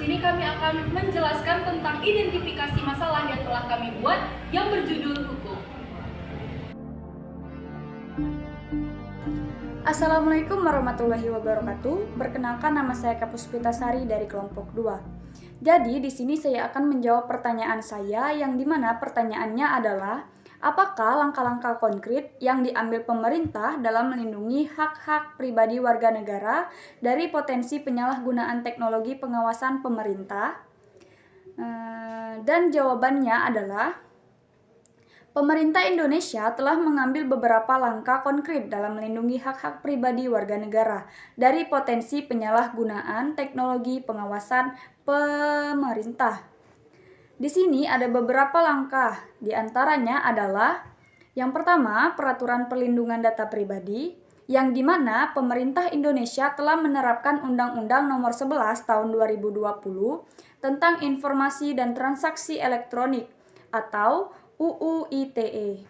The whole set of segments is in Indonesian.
sini kami akan menjelaskan tentang identifikasi masalah yang telah kami buat yang berjudul hukum. Assalamualaikum warahmatullahi wabarakatuh. Perkenalkan, nama saya Kapuspitasari dari kelompok 2. Jadi di sini saya akan menjawab pertanyaan saya yang dimana pertanyaannya adalah apakah langkah-langkah konkret yang diambil pemerintah dalam melindungi hak-hak pribadi warga negara dari potensi penyalahgunaan teknologi pengawasan pemerintah? Dan jawabannya adalah pemerintah Indonesia telah mengambil beberapa langkah konkret dalam melindungi hak-hak pribadi warga negara dari potensi penyalahgunaan teknologi pengawasan pemerintah. Di sini ada beberapa langkah, di antaranya adalah yang pertama, peraturan perlindungan data pribadi, yang dimana pemerintah Indonesia telah menerapkan Undang-Undang Nomor 11 Tahun 2020 tentang Informasi dan Transaksi Elektronik atau UU ITE.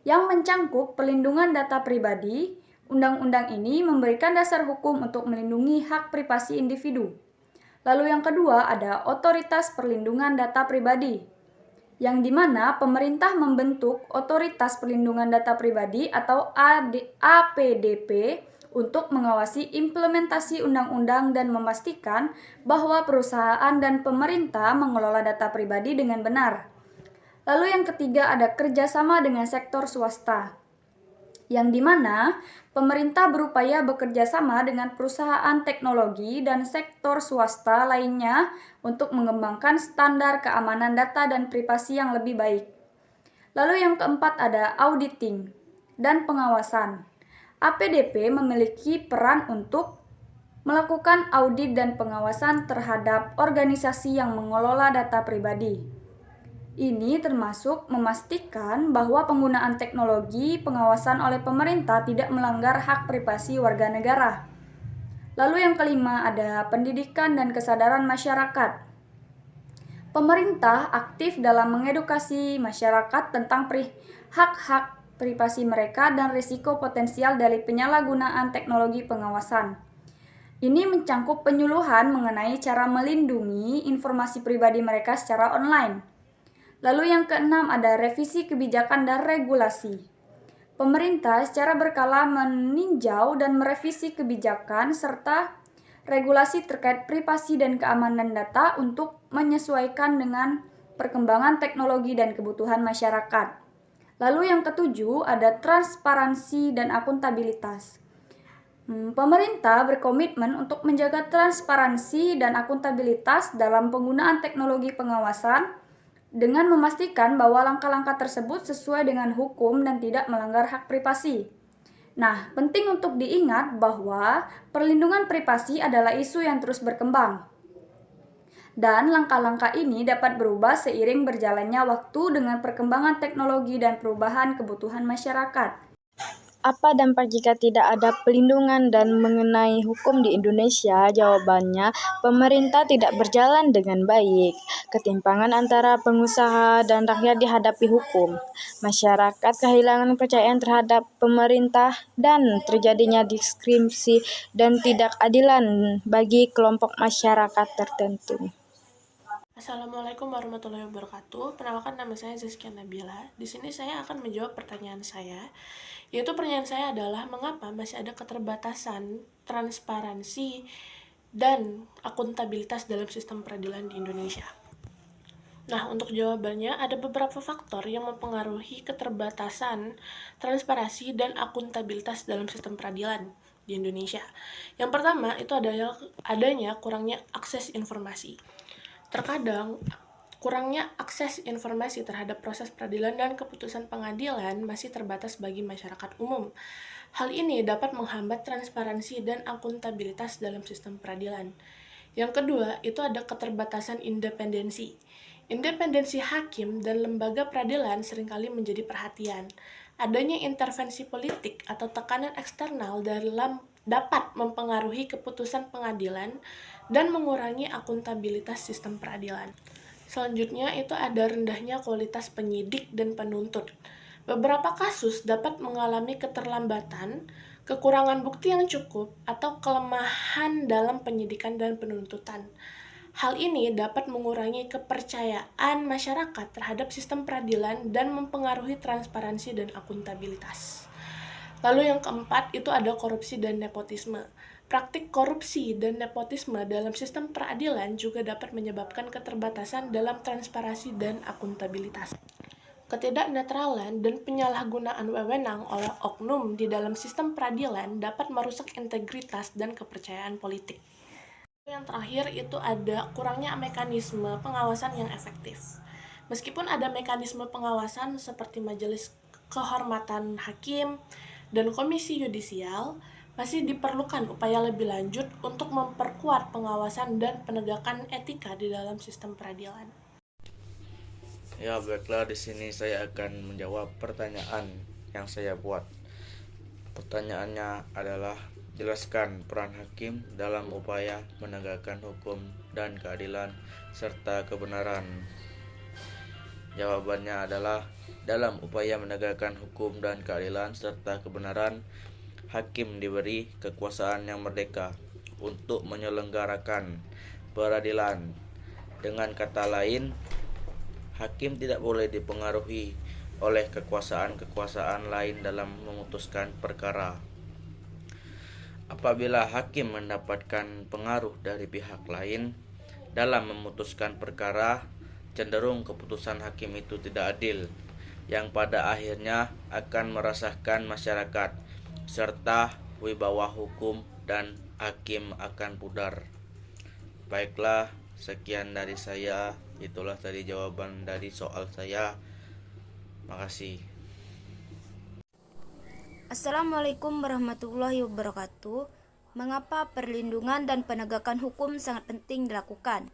Yang mencangkup perlindungan data pribadi, undang-undang ini memberikan dasar hukum untuk melindungi hak privasi individu. Lalu yang kedua ada Otoritas Perlindungan Data Pribadi, yang dimana pemerintah membentuk Otoritas Perlindungan Data Pribadi atau APDP untuk mengawasi implementasi undang-undang dan memastikan bahwa perusahaan dan pemerintah mengelola data pribadi dengan benar. Lalu yang ketiga ada kerjasama dengan sektor swasta, yang dimana pemerintah berupaya bekerja sama dengan perusahaan teknologi dan sektor swasta lainnya untuk mengembangkan standar keamanan data dan privasi yang lebih baik. Lalu yang keempat ada auditing dan pengawasan. APDP memiliki peran untuk melakukan audit dan pengawasan terhadap organisasi yang mengelola data pribadi. Ini termasuk memastikan bahwa penggunaan teknologi pengawasan oleh pemerintah tidak melanggar hak privasi warga negara. Lalu yang kelima ada pendidikan dan kesadaran masyarakat. Pemerintah aktif dalam mengedukasi masyarakat tentang hak-hak privasi mereka dan risiko potensial dari penyalahgunaan teknologi pengawasan. Ini mencangkup penyuluhan mengenai cara melindungi informasi pribadi mereka secara online. Lalu yang keenam ada revisi kebijakan dan regulasi. Pemerintah secara berkala meninjau dan merevisi kebijakan serta regulasi terkait privasi dan keamanan data untuk menyesuaikan dengan perkembangan teknologi dan kebutuhan masyarakat. Lalu yang ketujuh ada transparansi dan akuntabilitas. Pemerintah berkomitmen untuk menjaga transparansi dan akuntabilitas dalam penggunaan teknologi pengawasan dengan memastikan bahwa langkah-langkah tersebut sesuai dengan hukum dan tidak melanggar hak privasi. Nah, penting untuk diingat bahwa perlindungan privasi adalah isu yang terus berkembang. Dan langkah-langkah ini dapat berubah seiring berjalannya waktu dengan perkembangan teknologi dan perubahan kebutuhan masyarakat. Apa dampak jika tidak ada pelindungan dan mengenai hukum di Indonesia? Jawabannya, pemerintah tidak berjalan dengan baik. Ketimpangan antara pengusaha dan rakyat dihadapi hukum. Masyarakat kehilangan kepercayaan terhadap pemerintah dan terjadinya diskriminasi dan tidak adilan bagi kelompok masyarakat tertentu. Assalamualaikum warahmatullahi wabarakatuh. Perkenalkan, nama saya Zizkia Nabila. Di sini saya akan menjawab pertanyaan saya, yaitu pertanyaan saya adalah mengapa masih ada keterbatasan transparansi dan akuntabilitas dalam sistem peradilan di Indonesia. Nah, untuk jawabannya ada beberapa faktor yang mempengaruhi keterbatasan transparansi dan akuntabilitas dalam sistem peradilan di Indonesia. Yang pertama itu adalah adanya kurangnya akses informasi. Terkadang, kurangnya akses informasi terhadap proses peradilan dan keputusan pengadilan masih terbatas bagi masyarakat umum. Hal ini dapat menghambat transparansi dan akuntabilitas dalam sistem peradilan. Yang kedua, itu ada keterbatasan independensi. Independensi hakim dan lembaga peradilan seringkali menjadi perhatian. Adanya intervensi politik atau tekanan eksternal dapat mempengaruhi keputusan pengadilan dan mengurangi akuntabilitas sistem peradilan. Selanjutnya itu ada rendahnya kualitas penyidik dan penuntut. Beberapa kasus dapat mengalami keterlambatan, kekurangan bukti yang cukup, atau kelemahan dalam penyidikan dan penuntutan. Hal ini dapat mengurangi kepercayaan masyarakat terhadap sistem peradilan dan mempengaruhi transparansi dan akuntabilitas. Lalu yang keempat itu ada korupsi dan nepotisme. Praktik korupsi dan nepotisme dalam sistem peradilan juga dapat menyebabkan keterbatasan dalam transparansi dan akuntabilitas. Ketidaknetralan dan penyalahgunaan wewenang oleh oknum di dalam sistem peradilan dapat merusak integritas dan kepercayaan politik. Yang terakhir itu ada kurangnya mekanisme pengawasan yang efektif. Meskipun ada mekanisme pengawasan seperti majelis kehormatan hakim dan komisi yudisial, masih diperlukan upaya lebih lanjut untuk memperkuat pengawasan dan penegakan etika di dalam sistem peradilan. Ya, baiklah, di sini saya akan menjawab pertanyaan yang saya buat. Pertanyaannya adalah, jelaskan peran hakim dalam upaya menegakkan hukum dan keadilan serta kebenaran. Jawabannya adalah, dalam upaya menegakkan hukum dan keadilan serta kebenaran, hakim diberi kekuasaan yang merdeka untuk menyelenggarakan peradilan. Dengan kata lain, hakim tidak boleh dipengaruhi oleh kekuasaan-kekuasaan lain dalam memutuskan perkara. Apabila hakim mendapatkan pengaruh dari pihak lain dalam memutuskan perkara, cenderung keputusan hakim itu tidak adil, yang pada akhirnya akan meresahkan masyarakat, serta wibawa hukum dan hakim akan pudar. Baiklah, sekian dari saya. Itulah tadi jawaban dari soal saya. Makasih. Assalamualaikum warahmatullahi wabarakatuh. Mengapa perlindungan dan penegakan hukum sangat penting dilakukan?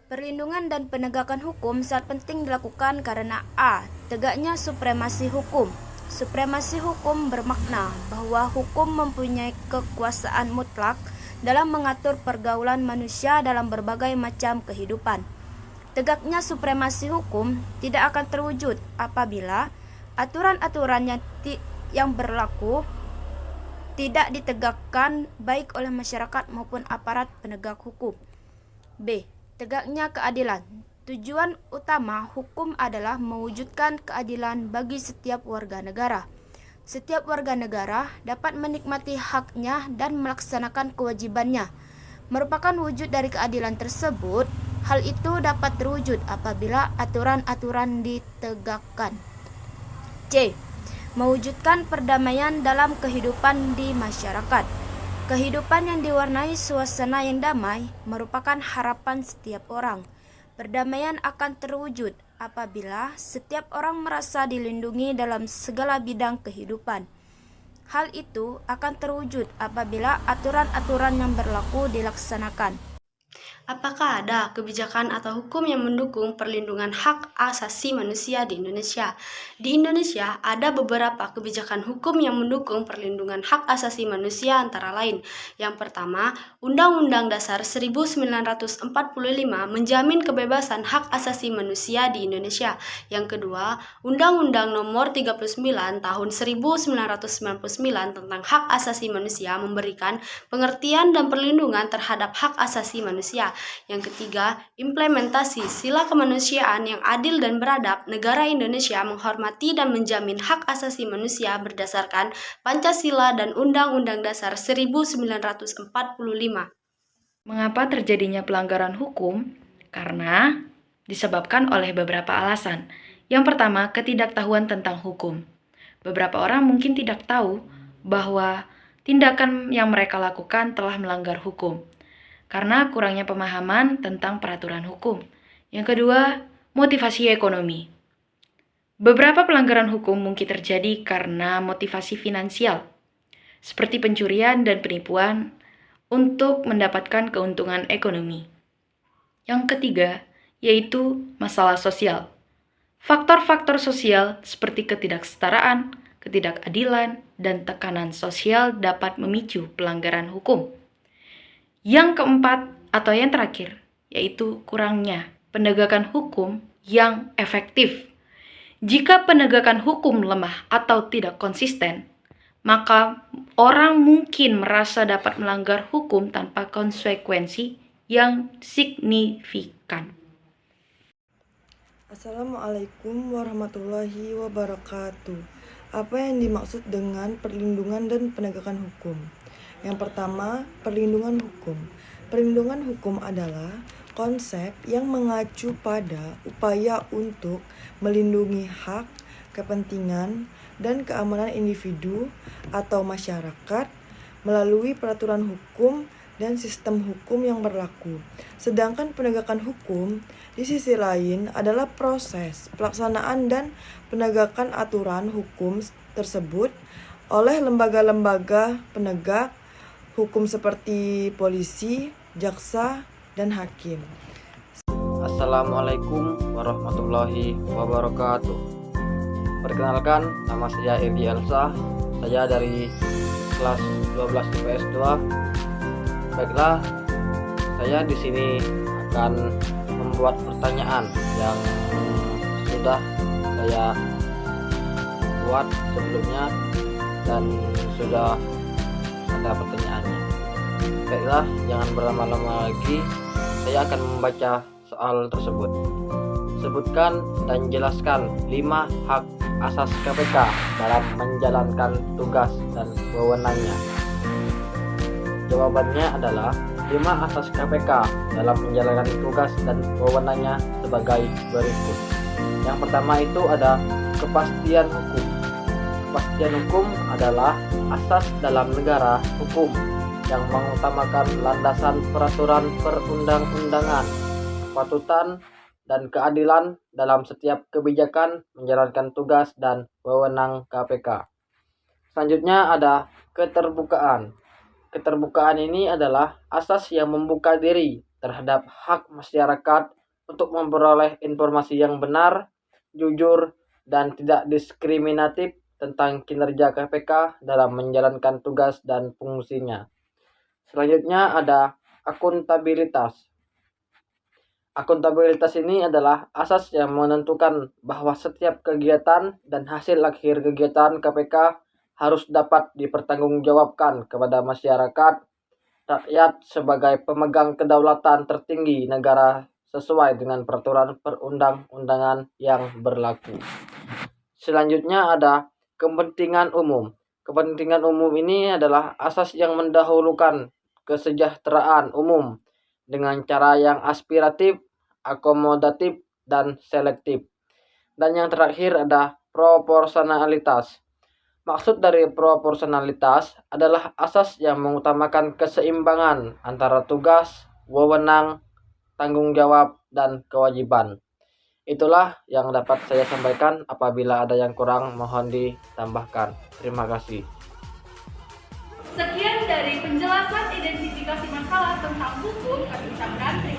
Perlindungan dan penegakan hukum sangat penting dilakukan karena a. Tegaknya supremasi hukum. Supremasi hukum bermakna bahwa hukum mempunyai kekuasaan mutlak dalam mengatur pergaulan manusia dalam berbagai macam kehidupan. Tegaknya supremasi hukum tidak akan terwujud apabila aturan-aturan yang berlaku tidak ditegakkan baik oleh masyarakat maupun aparat penegak hukum. B. Tegaknya keadilan. Tujuan utama hukum adalah mewujudkan keadilan bagi setiap warga negara. Setiap warga negara dapat menikmati haknya dan melaksanakan kewajibannya. Merupakan wujud dari keadilan tersebut, hal itu dapat terwujud apabila aturan-aturan ditegakkan. C. Mewujudkan perdamaian dalam kehidupan di masyarakat. Kehidupan yang diwarnai suasana yang damai merupakan harapan setiap orang. Perdamaian akan terwujud apabila setiap orang merasa dilindungi dalam segala bidang kehidupan. Hal itu akan terwujud apabila aturan-aturan yang berlaku dilaksanakan. Apakah ada kebijakan atau hukum yang mendukung perlindungan hak asasi manusia di Indonesia? Di Indonesia ada beberapa kebijakan hukum yang mendukung perlindungan hak asasi manusia antara lain. Yang pertama, Undang-Undang Dasar 1945 menjamin kebebasan hak asasi manusia di Indonesia. Yang kedua, Undang-Undang Nomor 39 Tahun 1999 tentang hak asasi manusia memberikan pengertian dan perlindungan terhadap hak asasi manusia. Yang ketiga, implementasi sila kemanusiaan yang adil dan beradab. Negara Indonesia menghormati dan menjamin hak asasi manusia berdasarkan Pancasila dan Undang-Undang Dasar 1945. Mengapa terjadinya pelanggaran hukum? Karena disebabkan oleh beberapa alasan. Yang pertama, ketidaktahuan tentang hukum. Beberapa orang mungkin tidak tahu bahwa tindakan yang mereka lakukan telah melanggar hukum, karena kurangnya pemahaman tentang peraturan hukum. Yang kedua, motivasi ekonomi. Beberapa pelanggaran hukum mungkin terjadi karena motivasi finansial, seperti pencurian dan penipuan untuk mendapatkan keuntungan ekonomi. Yang ketiga, yaitu masalah sosial. Faktor-faktor sosial seperti ketidaksetaraan, ketidakadilan, dan tekanan sosial dapat memicu pelanggaran hukum. Yang keempat atau yang terakhir, yaitu kurangnya penegakan hukum yang efektif. Jika penegakan hukum lemah atau tidak konsisten, maka orang mungkin merasa dapat melanggar hukum tanpa konsekuensi yang signifikan. Assalamualaikum warahmatullahi wabarakatuh. Apa yang dimaksud dengan perlindungan dan penegakan hukum? Yang pertama, perlindungan hukum. Perlindungan hukum adalah konsep yang mengacu pada upaya untuk melindungi hak, kepentingan, dan keamanan individu atau masyarakat melalui peraturan hukum dan sistem hukum yang berlaku. Sedangkan penegakan hukum di sisi lain adalah proses pelaksanaan dan penegakan aturan hukum tersebut oleh lembaga-lembaga penegak hukum seperti polisi, jaksa, dan hakim. Assalamualaikum warahmatullahi wabarakatuh. Perkenalkan, nama saya Evi Elsa. Saya dari kelas 12 IPS 2. Baiklah, saya di sini akan membuat pertanyaan yang sudah saya buat sebelumnya dan sudah ada pertanyaannya. Baiklah, jangan berlama-lama lagi. Saya akan membaca soal tersebut. Sebutkan dan jelaskan 5 hak asas KPK dalam menjalankan tugas dan wewenangnya. Jawabannya adalah 5 asas KPK dalam menjalankan tugas dan wewenangnya sebagai berikut. Yang pertama itu ada kepastian hukum. Kepastian hukum adalah asas dalam negara hukum yang mengutamakan landasan peraturan perundang-undangan, kepatutan, dan keadilan dalam setiap kebijakan menjalankan tugas dan wewenang KPK. Selanjutnya ada keterbukaan. Keterbukaan ini adalah asas yang membuka diri terhadap hak masyarakat untuk memperoleh informasi yang benar, jujur, dan tidak diskriminatif tentang kinerja KPK dalam menjalankan tugas dan fungsinya. Selanjutnya ada akuntabilitas. Akuntabilitas ini adalah asas yang menentukan bahwa setiap kegiatan dan hasil akhir kegiatan KPK harus dapat dipertanggungjawabkan kepada masyarakat, rakyat sebagai pemegang kedaulatan tertinggi negara sesuai dengan peraturan perundang-undangan yang berlaku. Selanjutnya ada kepentingan umum. Kepentingan umum ini adalah asas yang mendahulukan kesejahteraan umum dengan cara yang aspiratif, akomodatif, dan selektif. Dan yang terakhir ada proporsionalitas. Maksud dari proporsionalitas adalah asas yang mengutamakan keseimbangan antara tugas, wewenang, tanggung jawab, dan kewajiban. Itulah yang dapat saya sampaikan. Apabila ada yang kurang, mohon ditambahkan. Terima kasih. Sekian dari penjelasan identifikasi masalah tentang hukum. Kami ucapkan terima